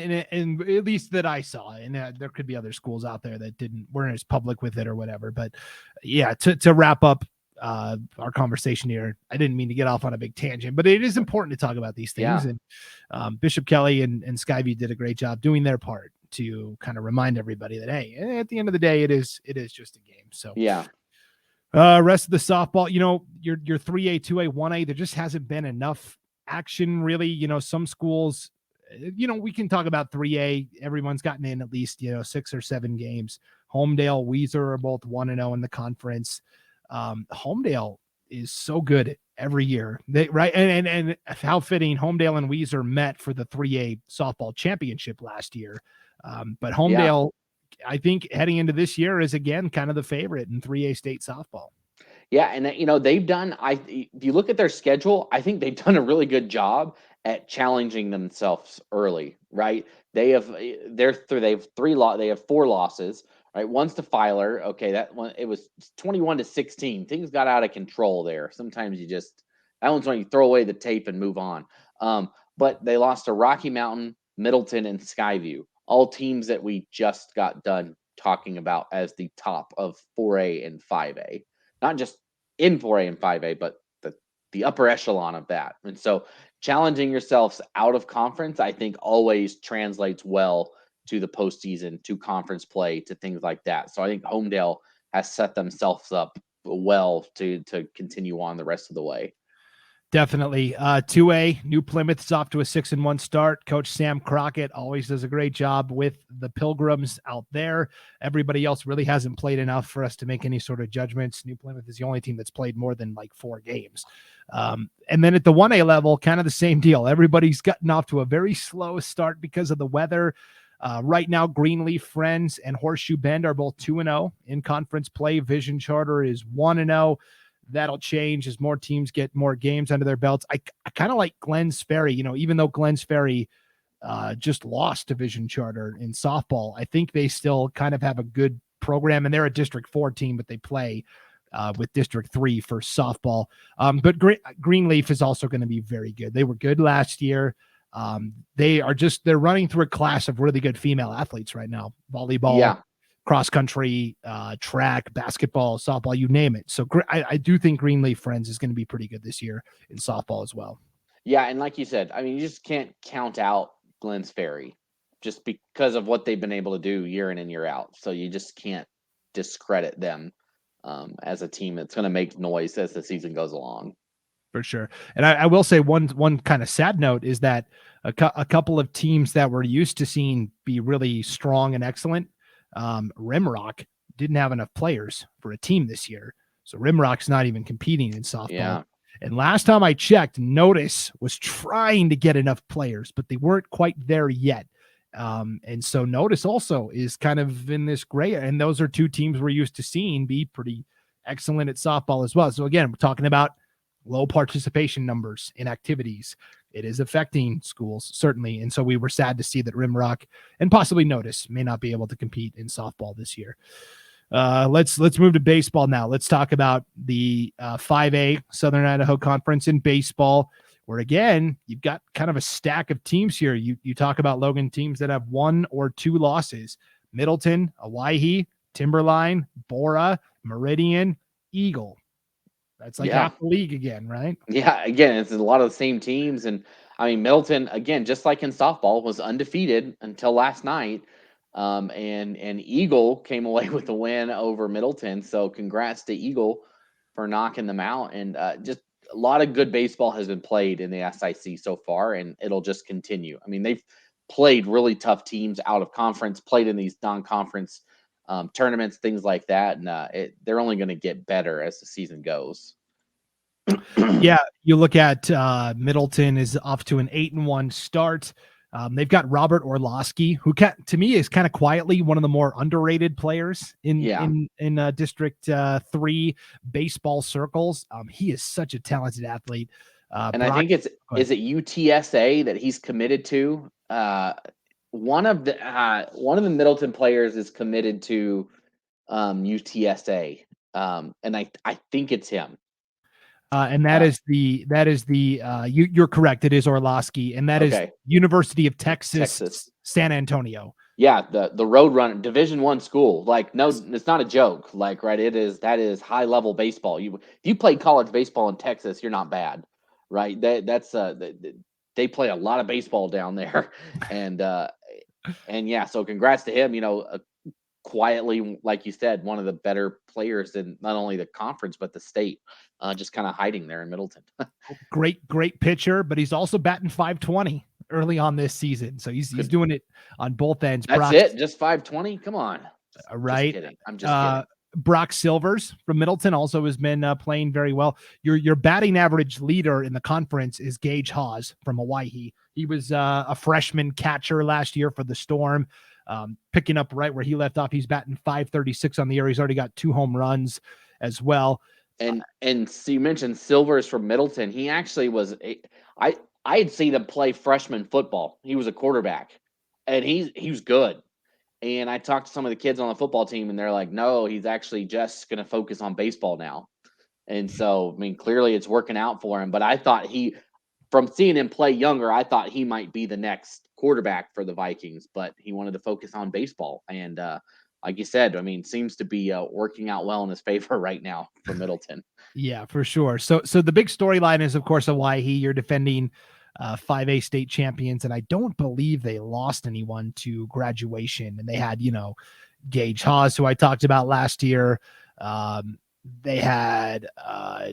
at least that I saw, and there could be other schools out there that weren't as public with it or whatever. But yeah, to wrap up our conversation here, I didn't mean to get off on a big tangent, but it is important to talk about these things. Yeah. And Bishop Kelly and Skyview did a great job doing their part to kind of remind everybody that, hey, at the end of the day, it is just a game. So Yeah. rest of the softball, your 3A, 2A, 1A, there just hasn't been enough action really. Some schools, we can talk about 3A. Everyone's gotten in at least, 6 or 7 games. Homedale, Weiser are both 1-0 in the conference. Homedale is so good every year. Right. And how fitting Homedale and Weiser met for the 3A softball championship last year. But Homedale, I think heading into this year is again kind of the favorite in 3A state softball. Yeah, and they've done. If you look at their schedule, I think they've done a really good job at challenging themselves early. Right? They have They have 4 losses. Right? One's to Filer. Okay, that one it was 21-16. Things got out of control there. Sometimes that one's when you throw away the tape and move on. But they lost to Rocky Mountain, Middleton, and Skyview, all teams that we just got done talking about as the top of 4A and 5A. Not just in 4A and 5A, but the upper echelon of that. And so challenging yourselves out of conference, I think always translates well to the postseason, to conference play, to things like that. So I think Homedale has set themselves up well to continue on the rest of the way. Definitely. 2A, New Plymouth is off to a 6-1 start. Coach Sam Crockett always does a great job with the Pilgrims out there. Everybody else really hasn't played enough for us to make any sort of judgments. New Plymouth is the only team that's played more than like 4 games. And then at the 1A level, kind of the same deal. Everybody's gotten off to a very slow start because of the weather. Right now, Greenleaf Friends and Horseshoe Bend are both 2-0 in conference play. Vision Charter is 1-0. That'll change as more teams get more games under their belts. I kind of like Glens Ferry, even though Glens Ferry just lost Division Charter in softball. I think they still kind of have a good program, and they're a District 4 team, but they play with District 3 for softball. But Greenleaf is also going to be very good. They were good last year. They're running through a class of really good female athletes right now. Volleyball, cross country, track, basketball, softball, you name it. So I do think Greenleaf Friends is going to be pretty good this year in softball as well. Yeah, and like you said, I mean, you just can't count out Glens Ferry just because of what they've been able to do year in and year out. So you just can't discredit them as a team that's going to make noise as the season goes along. For sure. And I will say one kind of sad note is that a couple of teams that we're used to seeing be really strong and excellent, Rimrock didn't have enough players for a team this year. So Rimrock's not even competing in softball. Yeah. And last time I checked, Notice was trying to get enough players, but they weren't quite there yet. And so Notice also is kind of in this gray, and those are 2 teams we're used to seeing be pretty excellent at softball as well. So again, we're talking about low participation numbers in activities. It is affecting schools, certainly. And so we were sad to see that Rimrock and possibly Notice may not be able to compete in softball this year. Let's move to baseball now. Let's talk about the 5A Southern Idaho Conference in baseball, where again, you've got kind of a stack of teams here. You talk about, Logan, teams that have 1 or 2 losses. Middleton, Owyhee, Timberline, Bora, Meridian, Eagle. That's like Yeah. half the league again, right? Yeah, again, it's a lot of the same teams, and I mean Middleton again, just like in softball, was undefeated until last night, and Eagle came away with the win over Middleton. So congrats to Eagle for knocking them out, and just a lot of good baseball has been played in the SIC so far, and it'll just continue. I mean, they've played really tough teams out of conference, played in these non-conference tournaments, things like that, and they're only going to get better as the season goes. Yeah, you look at Middleton is off to an 8-1 start. They've got Robert Orlowski, who to me is kind of quietly one of the more underrated players in District 3 baseball circles. He is such a talented athlete. And I think is it UTSA that he's committed to? One of the Middleton players is committed to UTSA, and I think it's him. And that is you're correct. It is Orlowski, and that is University of Texas, San Antonio. Yeah, the Road Runner Division I school. Like, no, it's not a joke. Like, right, that is high level baseball. If you play college baseball in Texas, you're not bad, right? They play a lot of baseball down there, and yeah. So congrats to him. Quietly, like you said, one of the better players in not only the conference but the state. Just kind of hiding there in Middleton. Great pitcher, but he's also batting .520 early on this season. So he's doing it on both ends. That's it? Just .520? Come on. Right. Just kidding. I'm just kidding. Brock Silvers from Middleton also has been playing very well. Your batting average leader in the conference is Gage Hawes from Hawaii. He was a freshman catcher last year for the Storm, picking up right where he left off. He's batting .536 on the year. He's already got 2 home runs as well. And so you mentioned Silvers from Middleton. He actually was I had seen him play freshman football. He was a quarterback, and he was good. And I talked to some of the kids on the football team, and they're like, no, he's actually just going to focus on baseball now. And so, I mean, clearly it's working out for him. But I thought from seeing him play younger, I thought he might be the next quarterback for the Vikings, but he wanted to focus on baseball. And like you said, I mean, seems to be working out well in his favor right now for Middleton. Yeah, for sure. So the big storyline is, of course, Hawaii. You're defending 5A state champions, and I don't believe they lost anyone to graduation. And they had, Gage Hawes, who I talked about last year. They had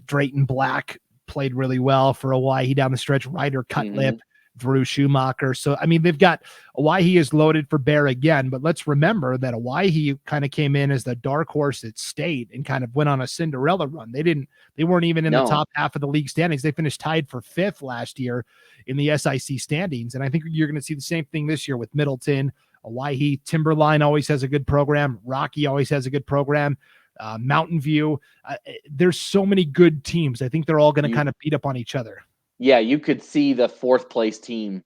Drayton Black, played really well for Hawaii down the stretch. Ryder Cutlip, Drew Schumacher. So, I mean, they've got Hawaii is loaded for bear again, but let's remember that Hawaii kind of came in as the dark horse at state and kind of went on a Cinderella run. They weren't even in the top half of the league standings. They finished tied for 5th last year in the SIC standings. And I think you're going to see the same thing this year with Middleton. Hawaii, Timberline always has a good program. Rocky always has a good program. Mountain View. There's so many good teams. I think they're all going to kind of beat up on each other. Yeah, you could see the 4th place team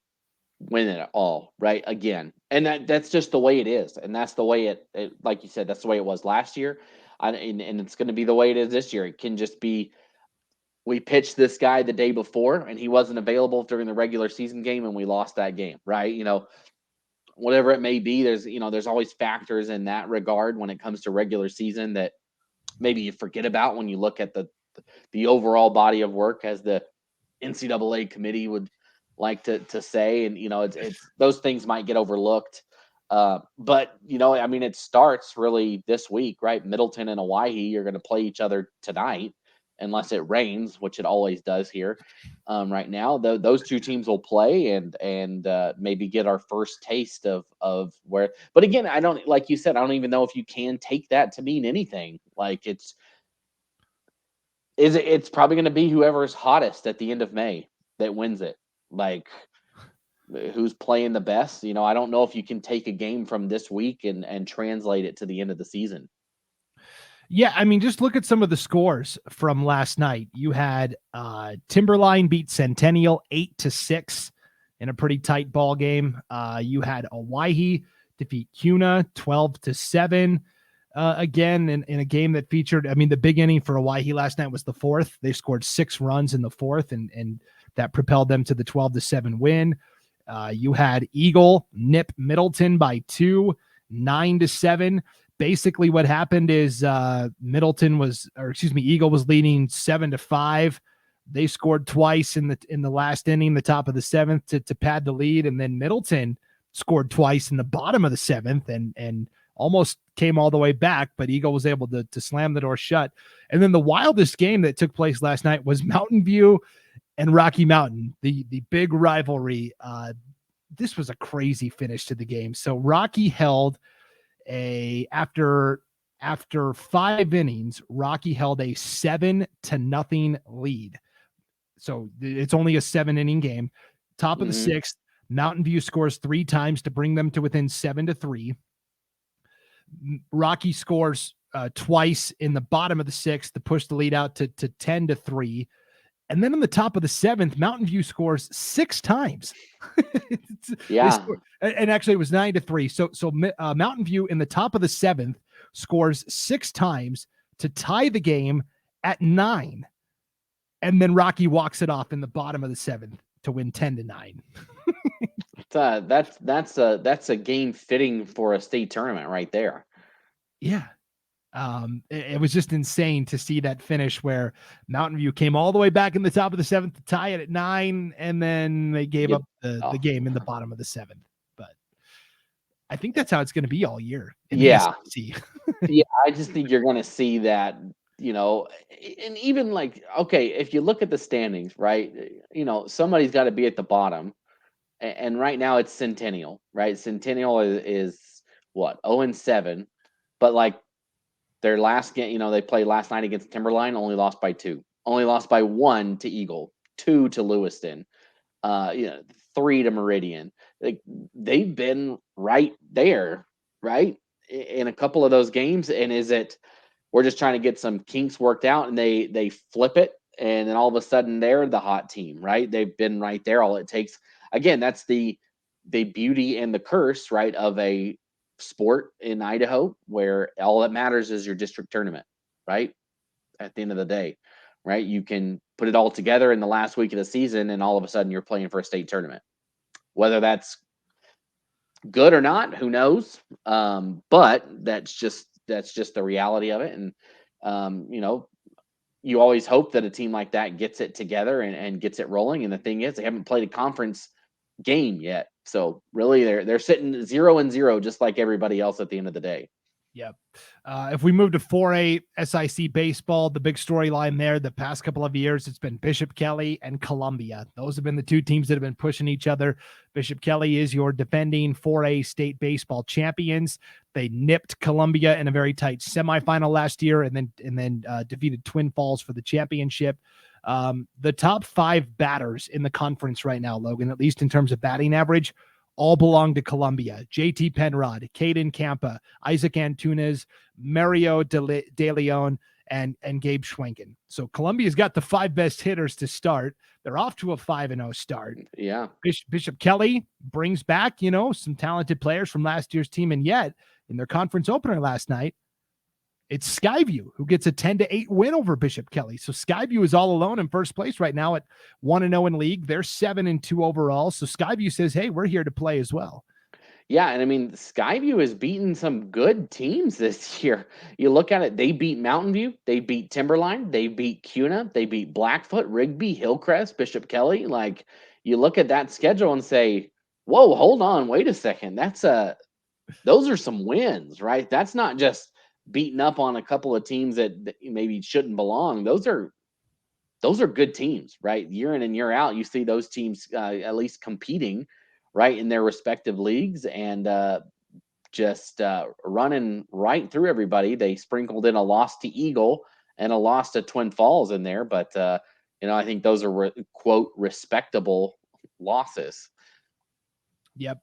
win it all, right? Again. And that's just the way it is. And that's the way it like you said, that's the way it was last year. And it's going to be the way it is this year. It can just be, we pitched this guy the day before and he wasn't available during the regular season game and we lost that game, right? Whatever it may be, there's always factors in that regard when it comes to regular season that maybe you forget about when you look at the overall body of work, as the NCAA committee would like to say. And, it's those things might get overlooked. But, I mean, it starts really this week, right? Middleton and Hawaii are going to play each other tonight, unless it rains, which it always does here. Right now, those 2 teams will play and maybe get our first taste of where. But again, like you said, I don't even know if you can take that to mean anything. Like it's probably going to be whoever is hottest at the end of May that wins it. Like, who's playing the best? I don't know if you can take a game from this week and translate it to the end of the season. Yeah, I mean, just look at some of the scores from last night. You had Timberline beat Centennial 8-6 in a pretty tight ball game. You had Hawaii defeat Cuna 12-7. Again, in a game that featured, I mean, the big inning for Hawaii last night was the 4th. They scored 6 runs in the 4th, and that propelled them to the 12-7 win. You had Eagle nip Middleton by 2, 9-7. basically what happened is Eagle was leading 7-5. They scored twice in the last inning, the top of the seventh, to pad the lead, and then Middleton scored twice in the bottom of the seventh and almost came all the way back, but Eagle was able to slam the door shut. And then the wildest game that took place last night was Mountain View and Rocky Mountain, the big rivalry. This was a crazy finish to the game. So Rocky held after 5 innings, Rocky held a 7-0 lead. So it's only a 7-inning game. Top of the sixth, Mountain View scores 3 times to bring them to within 7-3. Rocky scores twice in the bottom of the sixth to push the lead out to 10-3. And then in the top of the seventh, Mountain View scores 6 times. And actually it was 9-3. So Mountain View in the top of the seventh scores 6 times to tie the game at 9. And then Rocky walks it off in the bottom of the seventh to win 10-9. That's a game fitting for a state tournament right there. Yeah. It was just insane to see that finish where Mountain View came all the way back in the top of the seventh to tie it at 9, and then they gave up the game in the bottom of the seventh. But I think that's how it's going to be all year. Yeah. I just think you're going to see that, and even like, okay, if you look at the standings, right, somebody's got to be at the bottom. And right now it's Centennial, right? Centennial is what, 0-7, but like their last game, they played last night against Timberline, only lost by 2, only lost by 1 to Eagle, 2 to Lewiston, 3 to Meridian. Like they've been right there, right, in a couple of those games. And we're just trying to get some kinks worked out, and they flip it, and then all of a sudden they're the hot team, right? They've been right there. All it takes, again, that's the beauty and the curse, right, of a sport in Idaho, where all that matters is your district tournament, right? At the end of the day, right? You can put it all together in the last week of the season, and all of a sudden you're playing for a state tournament. Whether that's good or not, who knows? But that's just the reality of it. And you always hope that a team like that gets it together and gets it rolling. And the thing is, they haven't played a conference game yet. So really they're sitting 0-0, just like everybody else at the end of the day. Yep. If we move to 4A SIC baseball, the big storyline there the past couple of years, it's been Bishop Kelly and Columbia. Those have been the 2 teams that have been pushing each other. Bishop Kelly is your defending 4A state baseball champions. They nipped Columbia in a very tight semifinal last year, and then defeated Twin Falls for the championship. The top 5 batters in the conference right now, Logan, at least in terms of batting average, all belong to Columbia. JT Penrod, Caden Campa, Isaac Antunes, Mario De Leon, and Gabe Schwenken. So Columbia's got the 5 best hitters to start. They're off to a 5-0 start. Yeah. Bishop Kelly brings back, some talented players from last year's team. And yet in their conference opener last night, it's Skyview who gets a 10-8 win over Bishop Kelly. So Skyview is all alone in first place right now at 1-0 in league. They're 7-2 overall. So Skyview says, hey, we're here to play as well. Yeah, and I mean, Skyview has beaten some good teams this year. You look at it, they beat Mountain View, they beat Timberline, they beat Cuna, they beat Blackfoot, Rigby, Hillcrest, Bishop Kelly. Like, you look at that schedule and say, whoa, hold on, wait a second. Those are some wins, right? That's not just beating up on a couple of teams that maybe shouldn't belong. Those are good teams, right? Year in and year out, you see those teams at least competing, right, in their respective leagues, and just running right through everybody. They sprinkled in a loss to Eagle and a loss to Twin Falls in there, but I think those are quote respectable losses. Yep.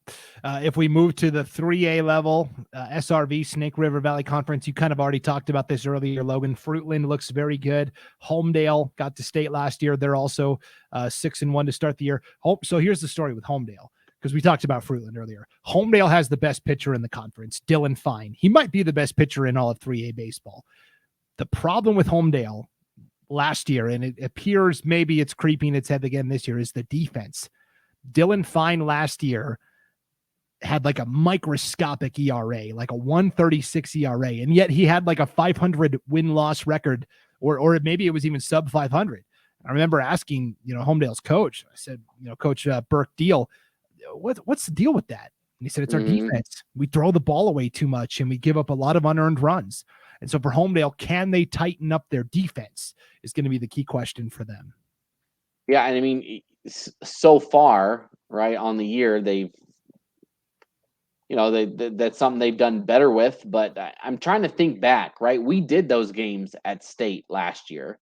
If we move to the 3A level, SRV, Snake River Valley Conference, you kind of already talked about this earlier, Logan. Fruitland looks very good. Homedale got to state last year. They're also 6-1 to start the year. So here's the story with Homedale, because we talked about Fruitland earlier. Homedale has the best pitcher in the conference, Dylan Fine. He might be the best pitcher in all of 3A baseball. The problem with Homedale last year, and it appears maybe it's creeping its head again this year, is the defense. Dylan Fine last year had like a microscopic ERA, like a 136 ERA. And yet he had like a 500 win-loss record, or maybe it was even sub 500. I remember asking, Homedale's coach, I said, Coach Burke Deal, what's the deal with that? And he said, it's our defense. We throw the ball away too much and we give up a lot of unearned runs. And so for Homedale, can they tighten up their defense is going to be the key question for them. Yeah. And I mean, so far, right, on the year, that's something they've done better with, but I'm trying to think back, right? We did those games at State last year,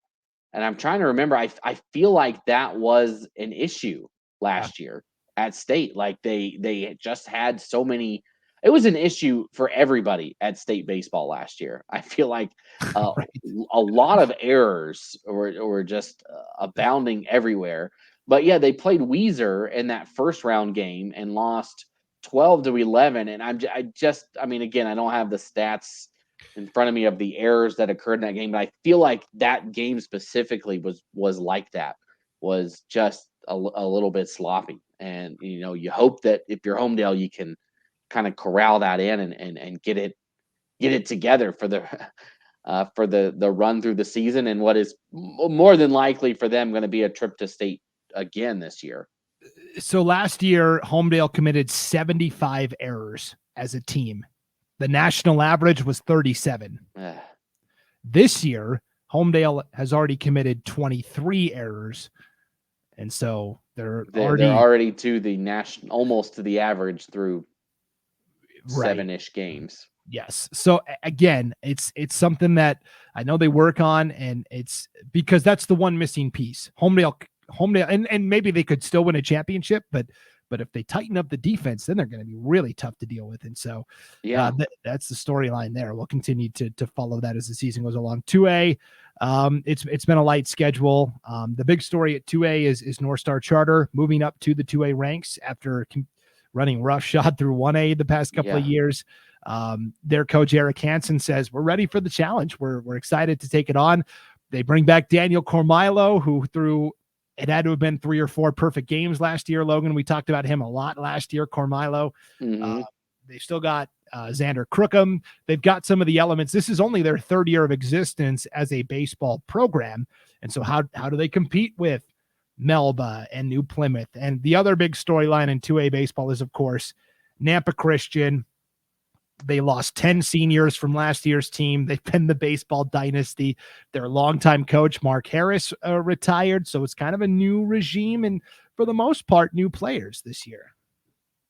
and I'm trying to remember. I feel like that was an issue last year at State. Like they just had so many. It was an issue for everybody at State baseball last year. I feel like Right. a lot of errors were just abounding everywhere. But yeah, they played Weezer in that first round game and lost 12-11. And I mean, again, I don't have the stats in front of me of the errors that occurred in that game, but I feel like that game specifically was like that, was just a little bit sloppy. And, you hope that if you're Homedale, you can kind of corral that in and get it together for the run through the season, and what is more than likely for them going to be a trip to State again this year. So last year, Homedale committed 75 errors as a team. The national average was 37. This year, Homedale has already committed 23 errors. And so they're already to the national, almost to the average through 7-ish games. Yes. So again, it's something that I know they work on, and it's because that's the one missing piece. Homedale, and maybe they could still win a championship, but if they tighten up the defense, then they're going to be really tough to deal with. And so that's the storyline there. We'll continue to follow that as the season goes along. 2A, it's been a light schedule. The big story at 2A is North Star Charter moving up to the 2A ranks after running roughshod through 1A the past couple of years. Their coach Eric Hansen says, we're ready for the challenge. We're excited to take it on. They bring back Daniel Cormilo, who it had to have been 3 or 4 perfect games last year. Logan, we talked about him a lot last year, Cormilo. They've still got Xander Crookham. They've got some of the elements. This is only their 3rd year of existence as a baseball program. And so how do they compete with Melba and New Plymouth? And the other big storyline in 2A baseball is, of course, Nampa Christian. They lost 10 seniors from last year's team. They've been the baseball dynasty. Their longtime coach, Mark Harris, retired. So it's kind of a new regime, and for the most part, new players this year.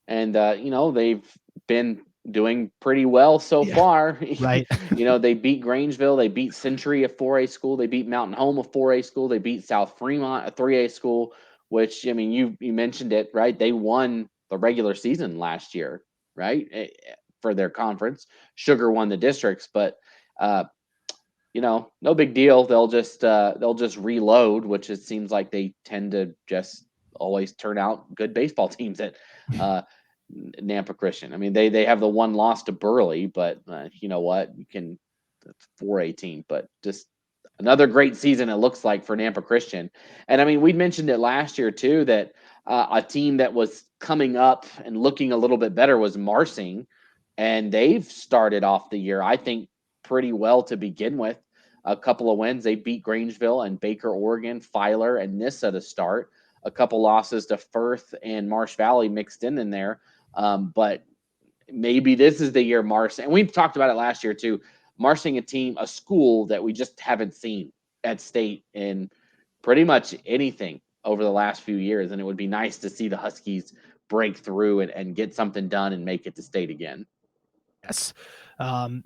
And, they've been doing pretty well so far. Right. They beat Grangeville. They beat Century, a 4A school. They beat Mountain Home, a 4A school. They beat South Fremont, a 3A school, which, I mean, you mentioned it, right? They won the regular season last year, right? For their conference. Sugar won the districts, but no big deal. They'll just reload, which it seems like they tend to just always turn out good baseball teams at Nampa Christian. I mean, they have the one loss to Burley, but you know what? That's 4A team, but just another great season it looks like for Nampa Christian. And I mean, we mentioned it last year too, that a team that was coming up and looking a little bit better was Marsing. And they've started off the year, I think, pretty well to begin with. A couple of wins. They beat Grangeville and Baker, Oregon, Filer, and Nissa to start. A couple losses to Firth and Marsh Valley mixed in there. But maybe this is the year Marsing. And we've talked about it last year too. Marsing, a school that we just haven't seen at State in pretty much anything over the last few years. And it would be nice to see the Huskies break through and get something done and make it to State again. Yes.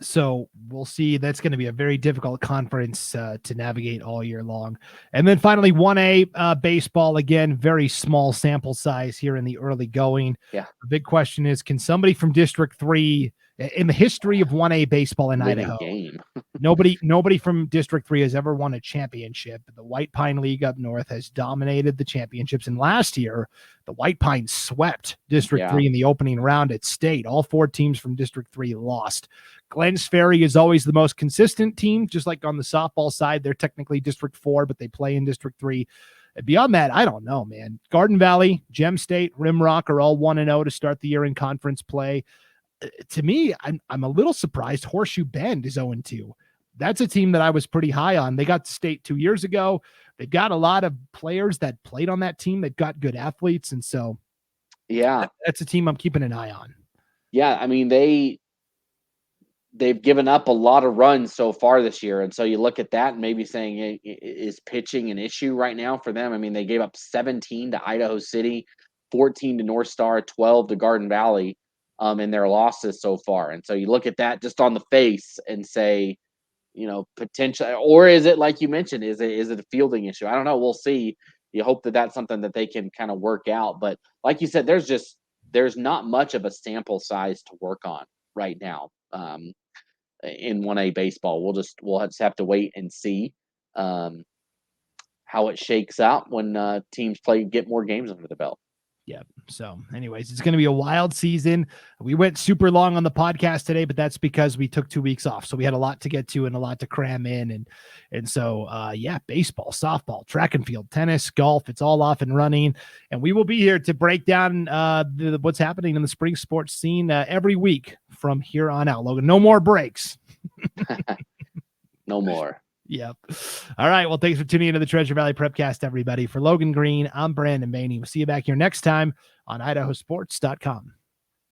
So we'll see. That's going to be a very difficult conference to navigate all year long. And then finally, 1A baseball, again, very small sample size here in the early going. Yeah. The big question is, can somebody from District 3 in the history of 1A baseball in Idaho, nobody from District 3 has ever won a championship. The White Pine League up north has dominated the championships. And last year, the White Pines swept District 3 in the opening round at State. All 4 teams from District 3 lost. Glens Ferry is always the most consistent team, just like on the softball side. They're technically District 4, but they play in District 3. Beyond that, I don't know, man. Garden Valley, Gem State, Rimrock are all 1-0 to start the year in conference play. To me, I'm a little surprised Horseshoe Bend is 0-2. That's a team that I was pretty high on. They got to state 2 years ago. They've got a lot of players that played on that team. They've got good athletes. And so, yeah, that's a team I'm keeping an eye on. Yeah, I mean, they've given up a lot of runs so far this year. And so you look at that and maybe saying, hey, is pitching an issue right now for them? I mean, they gave up 17 to Idaho City, 14 to North Star, 12 to Garden Valley in their losses so far. And so you look at that just on the face and say, potential, or is it like you mentioned, is it a fielding issue? I don't know. We'll see. You hope that that's something that they can kind of work out. But like you said, there's not much of a sample size to work on right now in 1A baseball. We'll just have to wait and see how it shakes out when teams get more games under the belt. Yeah. So anyways, it's going to be a wild season. We went super long on the podcast today, but that's because we took 2 weeks off. So we had a lot to get to and a lot to cram in. And so, baseball, softball, track and field, tennis, golf, it's all off and running. And we will be here to break down what's happening in the spring sports scene every week from here on out, Logan. No more breaks. No more. Yep. All right. Well, thanks for tuning into the Treasure Valley Prepcast, everybody. For Logan Green, I'm Brandon Baney. We'll see you back here next time on IdahoSports.com.